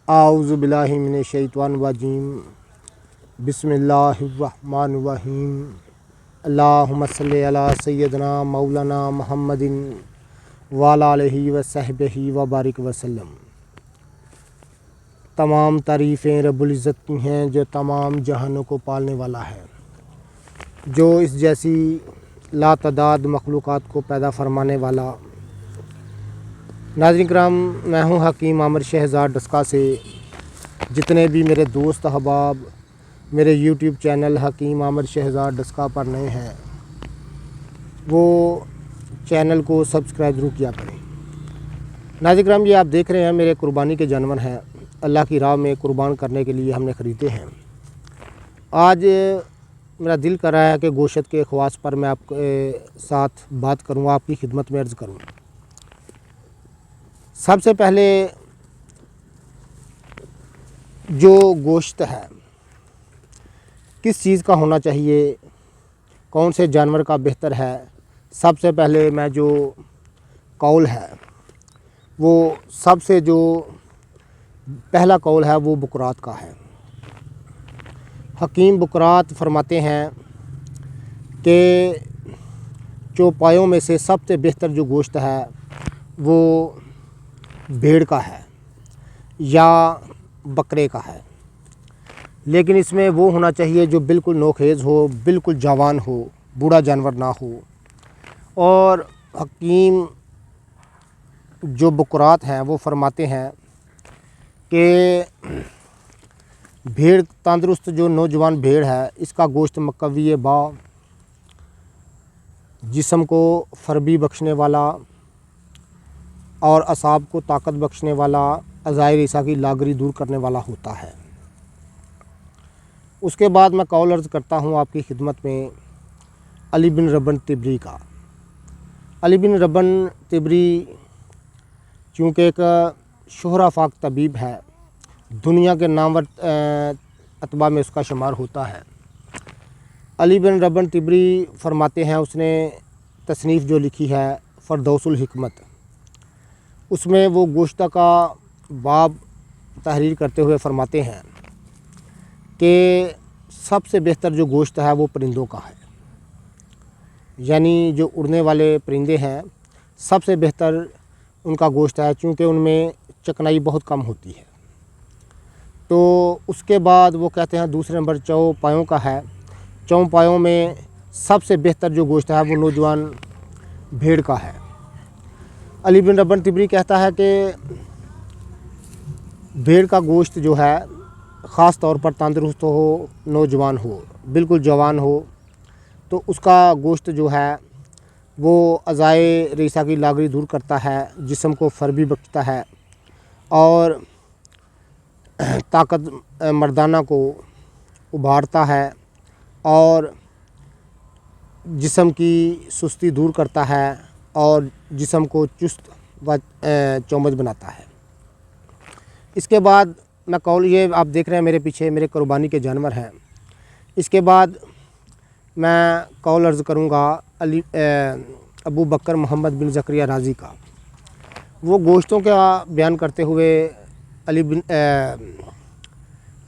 اعوذ باللہ من الشیطان الرجیم بسم اللہ الرحمن الرحیم اللہم صلی علی سیدنا مولانا محمد وعلی آلہ وصحبہ وبارک وسلم۔ تمام تعریفیں رب العزت کی ہیں جو تمام جہانوں کو پالنے والا ہے، جو اس جیسی لاتعداد مخلوقات کو پیدا فرمانے والا۔ ناظرین کرام، میں ہوں حکیم عامر شہزاد ڈسکا سے۔ جتنے بھی میرے دوست احباب میرے یوٹیوب چینل حکیم عامر شہزاد ڈسکا پر نئے ہیں، وہ چینل کو سبسکرائب ضرور کیا کریں۔ ناظرین کرام، یہ آپ دیکھ رہے ہیں میرے قربانی کے جانور ہیں، اللہ کی راہ میں قربان کرنے کے لیے ہم نے خریدے ہیں۔ آج میرا دل کر رہا ہے کہ گوشت کے خواص پر میں آپ کے ساتھ بات کروں، آپ کی خدمت میں عرض کروں۔ سب سے پہلے جو گوشت ہے کس چیز کا ہونا چاہیے، کون سے جانور کا بہتر ہے، سب سے پہلے میں جو قول ہے وہ سب سے جو پہلا قول ہے وہ بکرات کا ہے۔ حکیم بکرات فرماتے ہیں کہ چوپایوں میں سے سب سے بہتر جو گوشت ہے وہ بھیڑ کا ہے یا بکرے کا ہے، لیکن اس میں وہ ہونا چاہیے جو بالکل نوخیز ہو، بالکل جوان ہو، بوڑھا جانور نہ ہو۔ اور حکیم جو بکرات ہیں وہ فرماتے ہیں کہ بھیڑ تندرست جو نوجوان بھیڑ ہے اس کا گوشت مقوی با، جسم کو فربی بخشنے والا اور اعصاب کو طاقت بخشنے والا، اعضائے ریسہ کی لاغری دور کرنے والا ہوتا ہے۔ اس کے بعد میں قول عرض کرتا ہوں آپ کی خدمت میں علی بن ربن طبری کا۔ علی بن ربن طبری چونکہ ایک شہرہ فاق طبیب ہے، دنیا کے نامور اتباع میں اس کا شمار ہوتا ہے۔ علی بن ربن طبری فرماتے ہیں، اس نے تصنیف جو لکھی ہے فردوس الحکمت، اس میں وہ گوشت کا باب تحریر کرتے ہوئے فرماتے ہیں کہ سب سے بہتر جو گوشت ہے وہ پرندوں کا ہے، یعنی جو اڑنے والے پرندے ہیں سب سے بہتر ان کا گوشت ہے، چونکہ ان میں چکنائی بہت کم ہوتی ہے۔ تو اس کے بعد وہ کہتے ہیں دوسرے نمبر چوپایوں کا ہے۔ چوپایوں میں سب سے بہتر جو گوشت ہے وہ نوجوان بھیڑ کا ہے۔ علی بن ربن طبری کہتا ہے کہ بھیڑ کا گوشت جو ہے خاص طور پر تندرست ہو، نوجوان ہو، بالکل جوان ہو، تو اس کا گوشت جو ہے وہ اعضائے ریسہ کی لاغری دور کرتا ہے، جسم کو فربی بخشتا ہے اور طاقت مردانہ کو ابھارتا ہے اور جسم کی سستی دور کرتا ہے اور جسم کو چست و چومج بناتا ہے۔ اس کے بعد میں قول، یہ آپ دیکھ رہے ہیں میرے پیچھے میرے قربانی کے جانور ہیں۔ اس کے بعد میں قول عرض کروں گا ابو بکر محمد بن زکریا رازی کا۔ وہ گوشتوں کا بیان کرتے ہوئے علی بن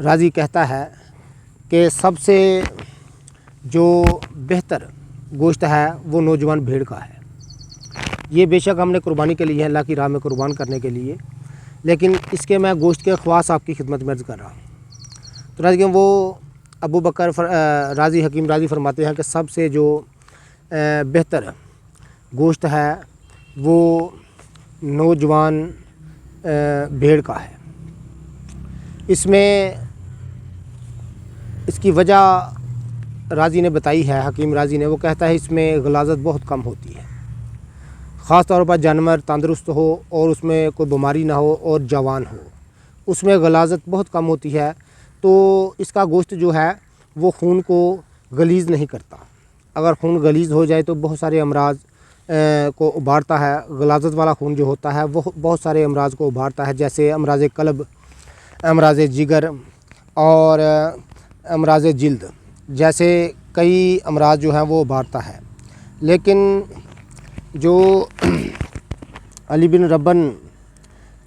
رازی کہتا ہے کہ سب سے جو بہتر گوشت ہے وہ نوجوان بھیڑ کا ہے۔ یہ بے شک ہم نے قربانی کے لیے اللہ کی راہ میں قربان کرنے کے لیے، لیکن اس کے میں گوشت کے خواص آپ کی خدمت میں عرض کر رہا ہوں۔ تو ناظرین وہ ابو بکر رازی حکیم رازی فرماتے ہیں کہ سب سے جو بہتر گوشت ہے وہ نوجوان بھیڑ کا ہے۔ اس میں اس کی وجہ رازی نے بتائی ہے، حکیم رازی نے، وہ کہتا ہے اس میں غلاظت بہت کم ہوتی ہے، خاص طور پر جانور تندرست ہو اور اس میں کوئی بیماری نہ ہو اور جوان ہو، اس میں غلاظت بہت کم ہوتی ہے، تو اس کا گوشت جو ہے وہ خون کو غلیظ نہیں کرتا۔ اگر خون غلیظ ہو جائے تو بہت سارے امراض کو ابھارتا ہے۔ غلاظت والا خون جو ہوتا ہے وہ بہت سارے امراض کو ابھارتا ہے، جیسے امراض قلب، امراض جگر اور امراض جلد جیسے کئی امراض جو ہیں وہ ابھارتا ہے۔ لیکن جو علی بن ربن